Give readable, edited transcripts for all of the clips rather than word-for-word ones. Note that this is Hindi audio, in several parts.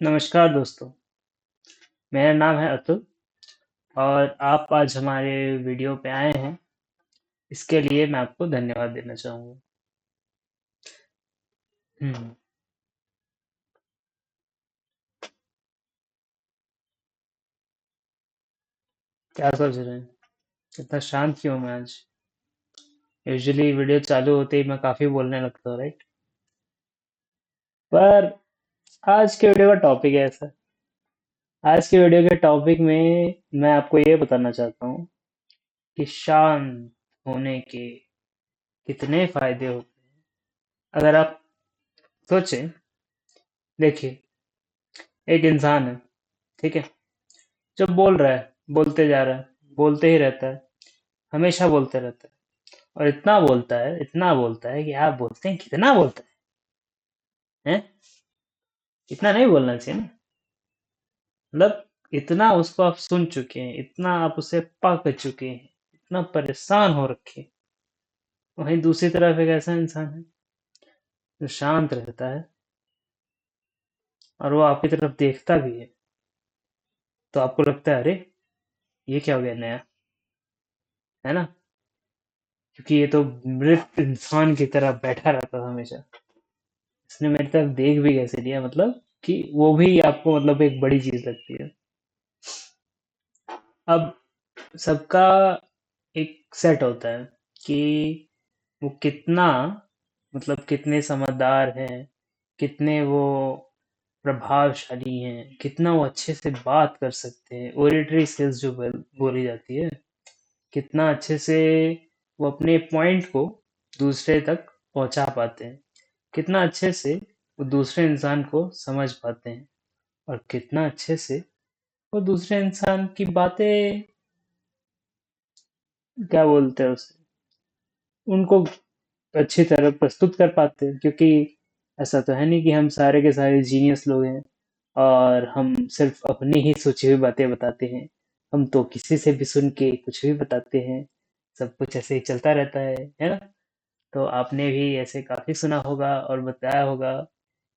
नमस्कार दोस्तों, मेरा नाम है अतुल और आप आज हमारे वीडियो पे आए हैं। इसके लिए मैं आपको धन्यवाद देना चाहूँगा। हुँ, क्या सोच रहे हैं? इतना शांत क्यों मैं आज? यूजुअली वीडियो चालू होते ही मैं काफ़ी बोलने लगता हूँ, राइट? पर आज के वीडियो का टॉपिक है ऐसा। आज के वीडियो के टॉपिक में मैं आपको ये बताना चाहता हूँ कि शांत होने के कितने फ़ायदे होते हैं। अगर आप सोचें, देखिए, एक इंसान है, ठीक है? जो बोल रहा है, बोलते जा रहा है, बोलते ही रहता है, हमेशा बोलते रहता है और इतना बोलता है कि आप बोलते हैं कितना बोलता है, हैं? इतना नहीं बोलना चाहिए ना। मतलब इतना उसको आप सुन चुके हैं, इतना आप उसे पक चुके हैं, इतना परेशान हो रखे हैं। वहीं दूसरी तरफ एक ऐसा इंसान है जो शांत रहता है और वो आपकी तरफ देखता भी है, तो आपको लगता है अरे ये क्या हो गया नया, है ना? क्योंकि ये तो मृत इंसान की तरह बैठा रहता था हमेशा। इसने मेरी तरफ देख भी कैसे लिया, मतलब कि वो भी आपको मतलब एक बड़ी चीज लगती है। अब सबका एक सेट होता है कि वो कितना, मतलब कितने समझदार हैं, कितने वो प्रभावशाली हैं, कितना वो अच्छे से बात कर सकते हैं, ओरेटरी स्किल्स जो बोली जाती है, कितना अच्छे से वो अपने पॉइंट को दूसरे तक पहुंचा पाते हैं, कितना अच्छे से वो दूसरे इंसान को समझ पाते हैं और कितना अच्छे से वो दूसरे इंसान की बातें, क्या बोलते हैं उसे, उनको अच्छी तरह प्रस्तुत कर पाते हैं। क्योंकि ऐसा तो है नहीं कि हम सारे के सारे जीनियस लोग हैं और हम सिर्फ अपनी ही सोची हुई बातें बताते हैं। हम तो किसी से भी सुन के कुछ भी बताते हैं। सब कुछ ऐसे ही चलता रहता है ना? तो आपने भी ऐसे काफी सुना होगा और बताया होगा,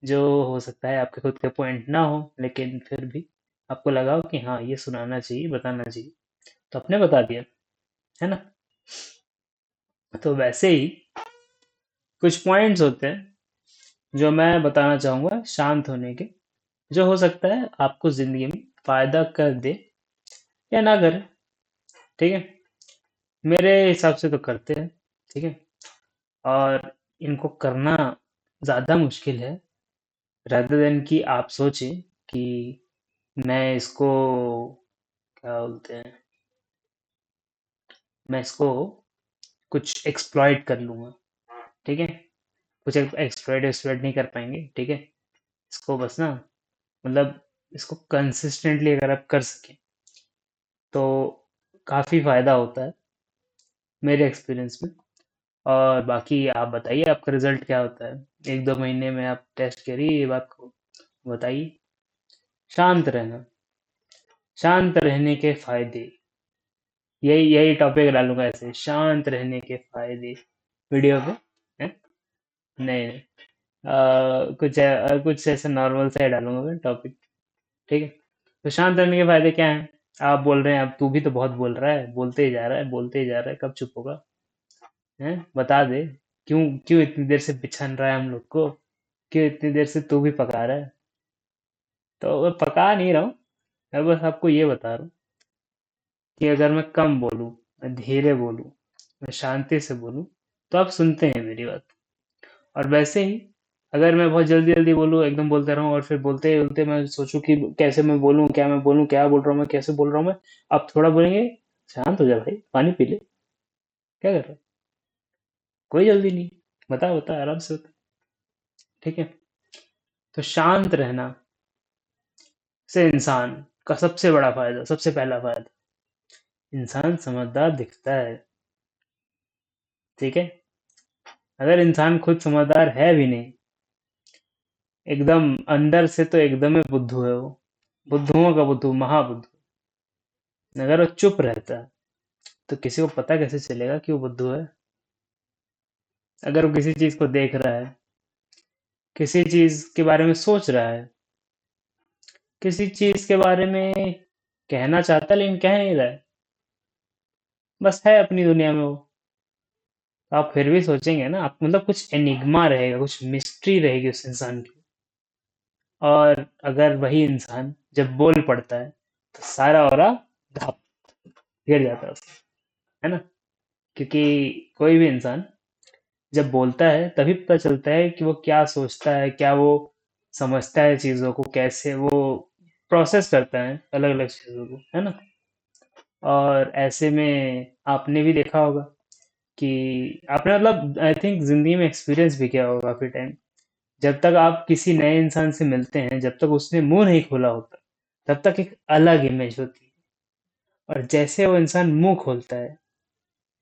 जो हो सकता है आपके खुद के पॉइंट ना हो, लेकिन फिर भी आपको लगा हो कि हाँ ये सुनाना चाहिए, बताना चाहिए, तो आपने बता दिया, है ना? तो वैसे ही कुछ पॉइंट्स होते हैं जो मैं बताना चाहूंगा शांत होने के, जो हो सकता है आपको जिंदगी में फायदा कर दे या ना करे। ठीक है, मेरे हिसाब से तो करते हैं। ठीक है, और इनको करना ज्यादा मुश्किल है, rather देन कि आप सोचें कि मैं इसको, क्या बोलते हैं, मैं इसको कुछ एक्सप्लॉइट कर लूंगा। ठीक है, कुछ एक्सप्लॉइट एक्सप्लॉइट नहीं कर पाएंगे। ठीक है, इसको बस ना, मतलब इसको कंसिस्टेंटली अगर आप कर सकें तो काफ़ी फ़ायदा होता है मेरे एक्सपीरियंस में। और बाकी आप बताइए आपका रिजल्ट क्या होता है, एक दो महीने में आप टेस्ट करिए ये बात को, बताइए। शांत रहना, शांत रहने के फायदे, यही यही टॉपिक डालूंगा ऐसे, शांत रहने के फायदे वीडियो पे, है? नहीं नहीं, कुछ ऐसा नॉर्मल सा ही डालूंगा मैं टॉपिक। ठीक है, तो शांत रहने के फायदे क्या हैं? आप बोल रहे हैं, अब तू भी तो बहुत बोल रहा है, बोलते ही जा रहा है, बोलते ही जा रहा है, कब चुप होगा? हैं, बता दे, क्यों क्यों इतनी देर से बिछन रहा है हम लोग को, क्यों इतनी देर से तू भी पका रहा है? तो मैं पका नहीं रहा हूँ, मैं बस आपको ये बता रहा हूँ कि अगर मैं कम बोलूँ, मैं धीरे बोलूँ, मैं शांति से बोलूँ, तो आप सुनते हैं मेरी बात। और वैसे ही अगर मैं बहुत जल्दी जल्दी बोलूँ, एकदम बोलते रहूँ और फिर बोलते बोलते मैं सोचूं कि कैसे मैं बोलूँ, क्या मैं बोलूँ, क्या बोल रहा हूँ मैं, कैसे बोल रहा हूँ मैं, आप थोड़ा बोलेंगे शांत हो जा भाई, पानी पी ले, क्या कर रहा है? कोई जल्दी नहीं, बता बता आराम से बता। ठीक है, तो शांत रहना से इंसान का सबसे बड़ा फायदा, सबसे पहला फायदा, इंसान समझदार दिखता है। ठीक है, अगर इंसान खुद समझदार है भी नहीं, एकदम अंदर से तो एकदम ही बुद्धू है वो, बुद्धुओं का बुद्धू, महाबुद्धू। अगर वो चुप रहता है तो किसी को पता कैसे चलेगा कि वो बुद्धू है? अगर वो किसी चीज को देख रहा है, किसी चीज के बारे में सोच रहा है, किसी चीज के बारे में कहना चाहता है लेकिन कह नहीं रहा है, बस है अपनी दुनिया में वो। तो आप फिर भी सोचेंगे ना, आप मतलब कुछ एनिग्मा रहेगा, कुछ मिस्ट्री रहेगी उस इंसान की। और अगर वही इंसान जब बोल पड़ता है तो सारा ऑरा धप गिर जाता है उसका, है ना। क्योंकि कोई भी इंसान जब बोलता है तभी पता चलता है कि वो क्या सोचता है, क्या वो समझता है चीज़ों को, कैसे वो प्रोसेस करता है अलग अलग चीज़ों को, है ना। और ऐसे में आपने भी देखा होगा कि आपने मतलब आई थिंक जिंदगी में एक्सपीरियंस भी किया होगा काफी टाइम, जब तक आप किसी नए इंसान से मिलते हैं, जब तक उसने मुंह नहीं खोला होता तब तक एक अलग इमेज होती है। और जैसे वो इंसान मुंह खोलता है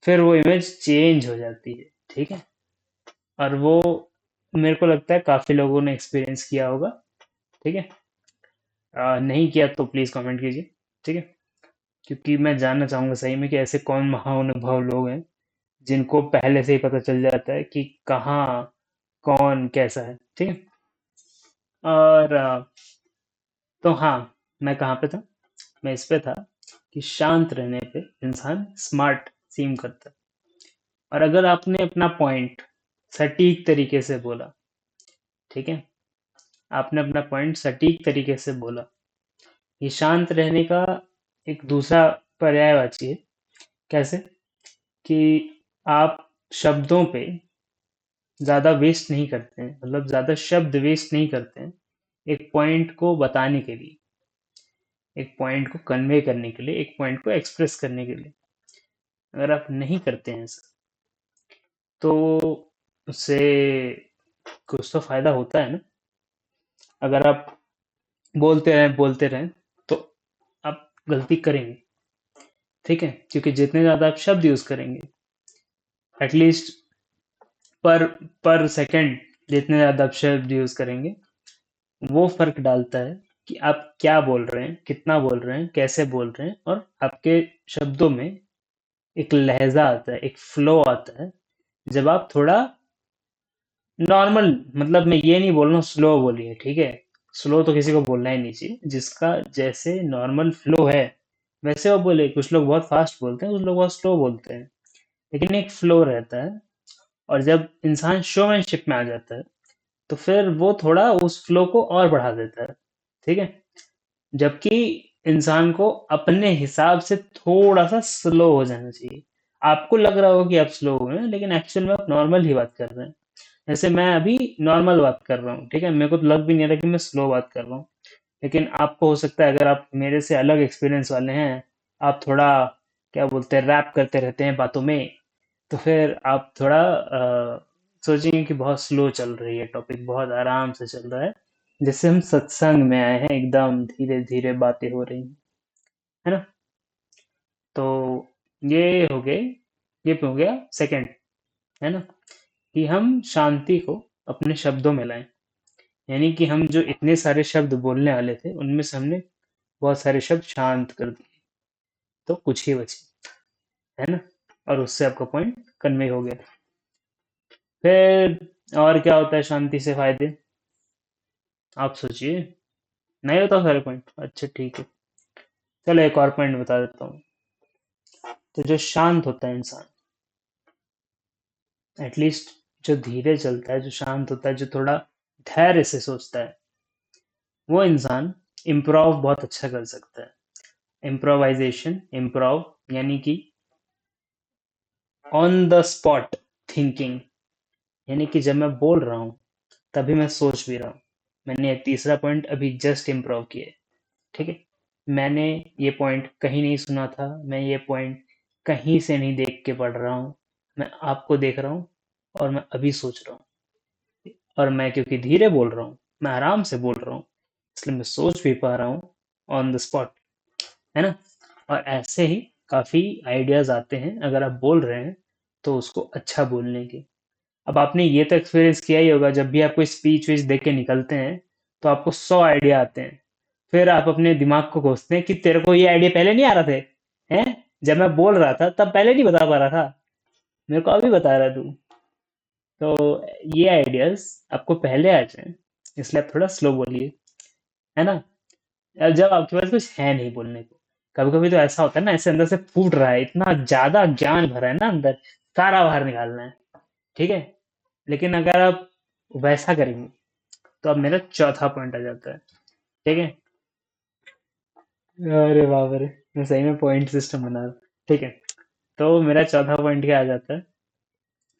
फिर वो इमेज चेंज हो जाती है, ठीक है। और वो मेरे को लगता है काफी लोगों ने एक्सपीरियंस किया होगा, ठीक है। नहीं किया तो प्लीज कमेंट कीजिए, ठीक है। क्योंकि मैं जानना चाहूंगा सही में कि ऐसे कौन महानुभाव लोग हैं जिनको पहले से ही पता चल जाता है कि कहाँ कौन कैसा है, ठीक है। और तो हाँ, मैं कहाँ पे था, मैं इस पे था कि शांत रहने पे इंसान स्मार्ट सीम करता है। और अगर आपने अपना पॉइंट सटीक तरीके से बोला, ठीक है, आपने अपना पॉइंट सटीक तरीके से बोला, ये शांत रहने का एक दूसरा पर्यायवाची है। कैसे कि आप शब्दों पे ज्यादा वेस्ट नहीं करते हैं, मतलब ज्यादा शब्द वेस्ट नहीं करते हैं एक पॉइंट को बताने के लिए, एक पॉइंट को कन्वे करने के लिए, एक पॉइंट को एक्सप्रेस करने के लिए। अगर आप नहीं करते हैं ऐसा तो उससे कुछ तो फायदा होता है ना। अगर आप बोलते रहें तो आप गलती करेंगे, ठीक है। क्योंकि जितने ज्यादा आप शब्द यूज करेंगे, एटलीस्ट पर पर सेकंड जितने ज्यादा आप शब्द यूज करेंगे, वो फर्क डालता है कि आप क्या बोल रहे हैं, कितना बोल रहे हैं, कैसे बोल रहे हैं। और आपके शब्दों में एक लहजा आता है, एक फ्लो आता है। जब आप थोड़ा नॉर्मल, मतलब मैं ये नहीं बोल रहा हूँ स्लो बोलिए, ठीक है। स्लो तो किसी को बोलना ही नहीं चाहिए, जिसका जैसे नॉर्मल फ्लो है वैसे वो बोले। कुछ लोग बहुत फास्ट बोलते हैं, कुछ लोग बहुत स्लो बोलते हैं, लेकिन एक फ्लो रहता है। और जब इंसान शोमैनशिप में आ जाता है तो फिर वो थोड़ा उस फ्लो को और बढ़ा देता है, ठीक है। जबकि इंसान को अपने हिसाब से थोड़ा सा स्लो हो जाना चाहिए। आपको लग रहा होगा कि आप स्लो हुए हैं लेकिन एक्चुअल में आप नॉर्मल ही बात कर रहे हैं। जैसे मैं अभी नॉर्मल बात कर रहा हूँ, ठीक है, मेरे को तो लग भी नहीं रहा कि मैं स्लो बात कर रहा हूँ। लेकिन आपको हो सकता है, अगर आप मेरे से अलग एक्सपीरियंस वाले हैं, आप थोड़ा क्या बोलते हैं रैप करते रहते हैं बातों में, तो फिर आप थोड़ा सोचेंगे कि बहुत स्लो चल रही है, टॉपिक बहुत आराम से चल रहा है, जैसे हम सत्संग में आए हैं, एकदम धीरे धीरे बातें हो रही हैं, है ना। तो ये हो गए, ये हो गया सेकंड, है ना, कि हम शांति को अपने शब्दों में लाएं। यानी कि हम जो इतने सारे शब्द बोलने वाले थे उनमें से हमने बहुत सारे शब्द शांत कर दिए, तो कुछ ही बचे, है ना। और उससे आपका पॉइंट कन्वे हो गया। फिर और क्या होता है शांति से फायदे, आप सोचिए। नहीं होता सारे पॉइंट, अच्छा ठीक है। चलो एक और पॉइंट बता देता हूँ। तो जो शांत होता है इंसान, एटलीस्ट जो धीरे चलता है, जो शांत होता है, जो थोड़ा धैर्य से सोचता है, वो इंसान इम्प्रोव बहुत अच्छा कर सकता है। इम्प्रोवाइजेशन, इम्प्रोव यानी कि ऑन द स्पॉट थिंकिंग। यानी कि जब मैं बोल रहा हूँ तभी मैं सोच भी रहा हूँ। मैंने ये तीसरा पॉइंट अभी जस्ट इम्प्रोव किया है, ठीक है। मैंने ये पॉइंट कहीं नहीं सुना था, मैं ये पॉइंट कहीं से नहीं देख के पढ़ रहा हूँ, मैं आपको देख रहा हूँ और मैं अभी सोच रहा हूँ। और मैं क्योंकि धीरे बोल रहा हूँ, मैं आराम से बोल रहा हूँ, इसलिए मैं सोच भी पा रहा हूँ ऑन द स्पॉट, है ना। और ऐसे ही काफी आइडियाज आते हैं अगर आप बोल रहे हैं तो उसको अच्छा बोलने के। अब आपने ये तो एक्सपीरियंस किया ही होगा, जब भी आप कोई स्पीच वीच दे के निकलते हैं तो आपको 100 आइडिया आते हैं। फिर आप अपने दिमाग को कोसते हैं कि तेरे को ये आइडिया पहले नहीं आ रहा थे, हैं? जब मैं बोल रहा था तब पहले नहीं बता पा रहा था, मेरे को अभी बता रहा तू। तो ये आइडियाज आपको पहले आ जाए, इसलिए आप थोड़ा स्लो बोलिए, है ना। अब जब आपके पास कुछ है नहीं बोलने को, कभी कभी तो ऐसा होता है ना, ऐसे अंदर से फूट रहा है, इतना ज्यादा ज्ञान भरा है ना अंदर, सारा बाहर निकालना है। ठीक है। लेकिन अगर आप वैसा करेंगे तो अब मेरा चौथा पॉइंट आ जाता है। ठीक है। अरे बाप रे, मैं सही में पॉइंट सिस्टम बना रहा हूँ। ठीक है। तो मेरा चौथा पॉइंट क्या आ जाता है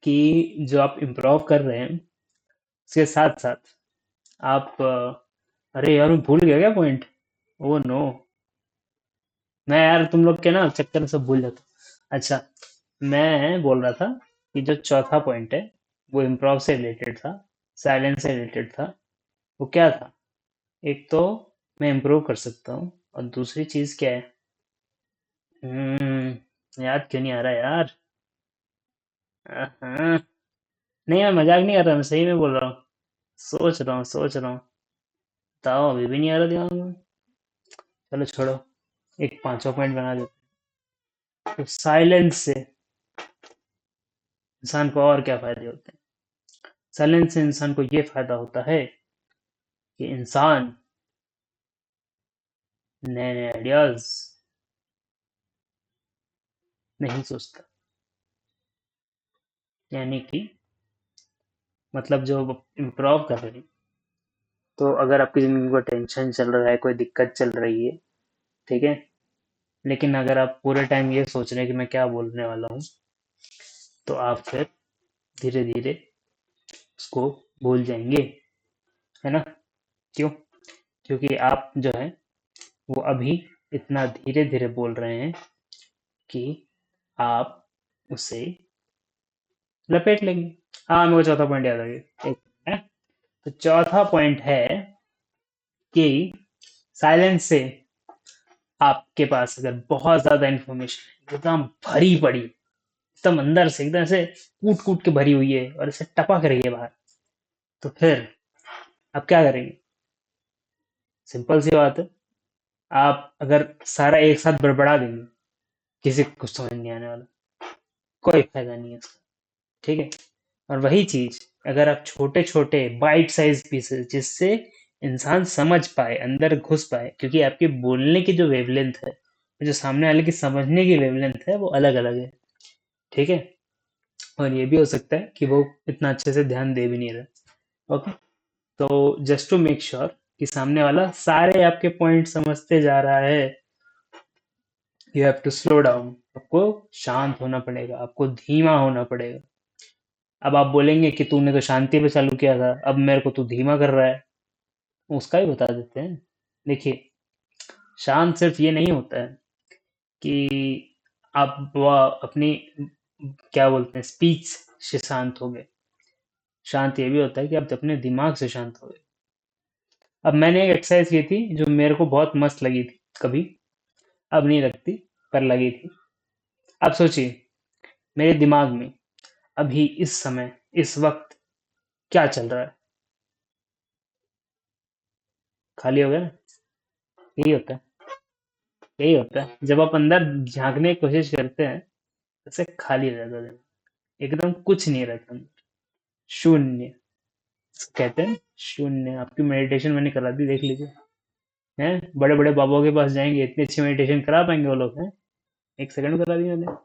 कि जो आप इम्प्रोव कर रहे हैं उसके साथ साथ आप अरे यार मैं भूल गया क्या पॉइंट। Oh no. मैं यार तुम लोग के ना चक्कर में सब भूल जाता हूँ। अच्छा, मैं बोल रहा था कि जो चौथा पॉइंट है वो इम्प्रोव से रिलेटेड था, साइलेंस से रिलेटेड था। वो क्या था? एक तो मैं इम्प्रूव कर सकता हूँ, और दूसरी चीज क्या है? याद क्यों नहीं आ रहा यार? हाँ, नहीं मैं मजाक नहीं कर रहा, मैं सही में बोल रहा हूँ। सोच रहा हूँ। बताओ, अभी भी नहीं आ रहा दिमाग में। चलो छोड़ो, एक पांचवा पॉइंट बना देते हैं। तो साइलेंस से इंसान को और क्या फायदे होते हैं? साइलेंस से इंसान को ये फायदा होता है कि इंसान नए नए आइडियाज नहीं सोचता। यानी कि मतलब जो इम्प्रोव कर रहे हैं, तो अगर आपकी जिंदगी में कोई टेंशन चल रहा है, कोई दिक्कत चल रही है, ठीक है, लेकिन अगर आप पूरे टाइम ये सोच रहे हैं कि मैं क्या बोलने वाला हूँ, तो आप फिर धीरे धीरे उसको भूल जाएंगे। है ना? क्यों? क्योंकि आप जो है वो अभी इतना धीरे धीरे बोल रहे हैं कि आप उसे लपेट लेंगे। हाँ, मेरे को चौथा पॉइंट याद आ गया। एक है। तो चौथा पॉइंट है कि साइलेंस से आपके पास अगर बहुत ज्यादा इंफॉर्मेशन एकदम भरी पड़ी, एकदम अंदर से एकदम से कूट कूट के भरी हुई है और इसे टपक रही है बाहर, तो फिर आप क्या करेंगे? सिंपल सी बात है। आप अगर सारा एक साथ बड़बड़ा देंगे, किसी को कुछ समझ नहीं आने वाला, कोई फायदा नहीं है उसका। ठीक है। और वही चीज अगर आप छोटे छोटे बाइट साइज पीसेस, जिससे इंसान समझ पाए, अंदर घुस पाए, क्योंकि आपके बोलने की जो वेवलेंथ है, जो सामने वाले की समझने की वेवलेंथ है, वो अलग अलग है। ठीक है। और ये भी हो सकता है कि वो इतना अच्छे से ध्यान दे भी नहीं रहा। ओके। तो जस्ट टू मेक श्योर कि सामने वाला सारे आपके पॉइंट समझते जा रहा है, you have to slow down. आपको शांत होना पड़ेगा, आपको धीमा होना पड़ेगा। अब आप बोलेंगे कि तूने तो शांति पे चालू किया था, अब मेरे को तू धीमा कर रहा है। उसका ही बता देते हैं। देखिए, शांत सिर्फ ये नहीं होता है कि आप अपनी क्या बोलते हैं स्पीच से शांत हो गए। शांत ये भी होता है कि आप अपने दिमाग से शांत हो गए। अब मैंने एक एक्सरसाइज की थी जो मेरे को बहुत मस्त लगी थी कभी, अब नहीं लगती, पर लगी थी। आप सोचिए, मेरे दिमाग में अभी इस समय, इस वक्त क्या चल रहा है? खाली हो गया ना? यही होता है। यही होता है जब आप अंदर झांकने की कोशिश करते हैं, ऐसे खाली हो जाता है दिमाग। एकदम कुछ नहीं रहता अंदर। शून्य। कहते हैं शून्य। आपकी मेडिटेशन मैंने करा दी, देख लीजिए। हैं, बड़े बड़े बाबाओं के पास जाएंगे, इतनी अच्छी मेडिटेशन करा पाएंगे वो लोग? हैं, एक सेकंड में करा दी मैंने।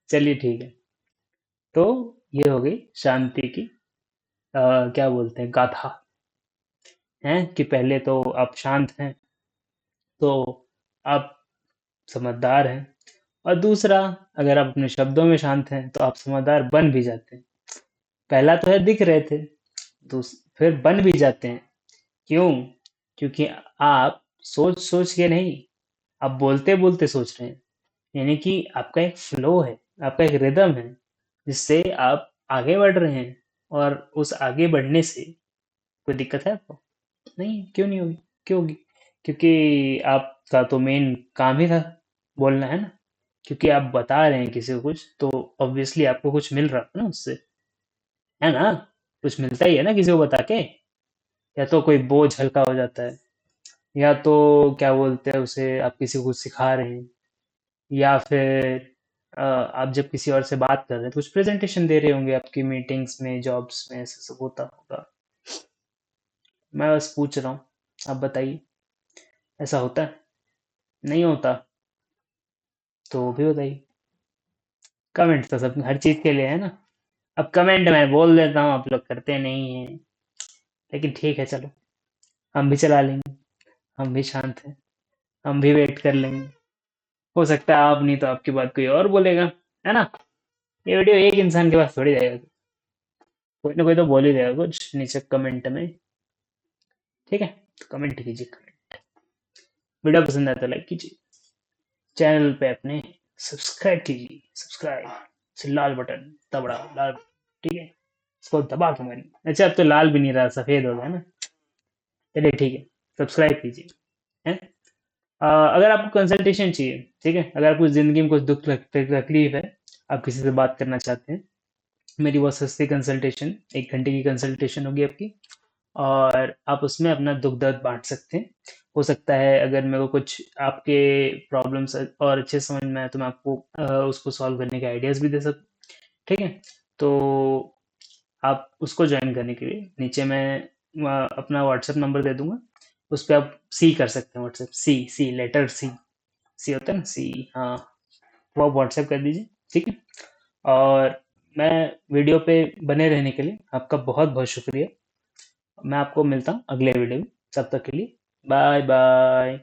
चलिए ठीक है। तो ये हो गई शांति की क्या बोलते हैं गाथा। है कि पहले तो आप शांत हैं, तो आप समझदार हैं। और दूसरा, अगर आप अपने शब्दों में शांत हैं तो आप समझदार बन भी जाते हैं। पहला तो है दिख रहे थे, फिर बन भी जाते हैं। क्यों? क्योंकि आप सोच सोच के नहीं, आप बोलते बोलते सोच रहे हैं। यानी कि आपका एक फ्लो है, आपका एक रिदम है, जिससे आप आगे बढ़ रहे हैं। और उस आगे बढ़ने से कोई दिक्कत है आपको? नहीं, क्यों नहीं होगी? क्यों होगी? क्योंकि आपका तो मेन काम ही था बोलना, है ना? क्योंकि आप बता रहे हैं किसी को कुछ, तो ऑब्वियसली आपको कुछ मिल रहा है ना उससे, है ना? कुछ मिलता ही है ना किसी को बता के। या तो कोई बोझ हल्का हो जाता है, या तो क्या बोलते हैं उसे, आप किसी को कुछ सिखा रहे हैं, या फिर आप जब किसी और से बात कर रहे हैं तो कुछ प्रेजेंटेशन दे रहे होंगे, आपकी मीटिंग्स में, जॉब्स में, ऐसा सब होता होगा। मैं बस पूछ रहा हूँ, आप बताइए। ऐसा होता है? नहीं होता? तो वो भी बताइए। कमेंट तो सब हर चीज के लिए है ना। अब कमेंट मैं बोल देता हूँ, आप लोग करते नहीं हैं। लेकिन ठीक है, चलो, हम भी चला लेंगे। हम भी शांत हैं। हम भी वेट कर लेंगे। हो सकता है आप नहीं तो आपके बाद कोई और बोलेगा, है ना। ये वीडियो एक इंसान के पास थोड़ी जाएगा, कोई ना कोई तो बोल ही देगा कुछ नीचे कमेंट में। ठीक है, तो कमेंट कीजिए, कमेंट। वीडियो पसंद आया तो लाइक कीजिए। चैनल पे अपने सब्सक्राइब कीजिए, सब्सक्राइब से लाल बटन, तबड़ा लाल, ठीक है, इसको दबा के मारिए। अच्छा, अब तो लाल भी नहीं रहा, सफेद हो गया ना। चलिए ठीक है, सब्सक्राइब कीजिए। हैं? अगर आपको कंसल्टेशन चाहिए, ठीक है, अगर आपको ज़िंदगी में कुछ दुख तकलीफ है, आप किसी से बात करना चाहते हैं, मेरी बहुत सस्ती कंसल्टेशन, 1 घंटे की कंसल्टेशन होगी आपकी। और आप उसमें अपना दुख दर्द बांट सकते हैं। हो सकता है अगर मेरे को कुछ आपके प्रॉब्लम्स और अच्छे समझ में आए तो मैं आपको उसको सॉल्व करने के आइडियाज़ भी दे सकता हूँ। ठीक है, तो आप उसको ज्वाइन करने के लिए नीचे मैं अपना व्हाट्सएप नंबर दे दूंगा। उस पर आप सी कर सकते हैं, व्हाट्सएप सी, सी लेटर सी, सी होता है ना, सी। हाँ, वो आप व्हाट्सएप कर दीजिए। ठीक है, और मैं वीडियो पे बने रहने के लिए आपका बहुत बहुत शुक्रिया। मैं आपको मिलता हूँ अगले वीडियो में, तब तक के लिए बाय बाय।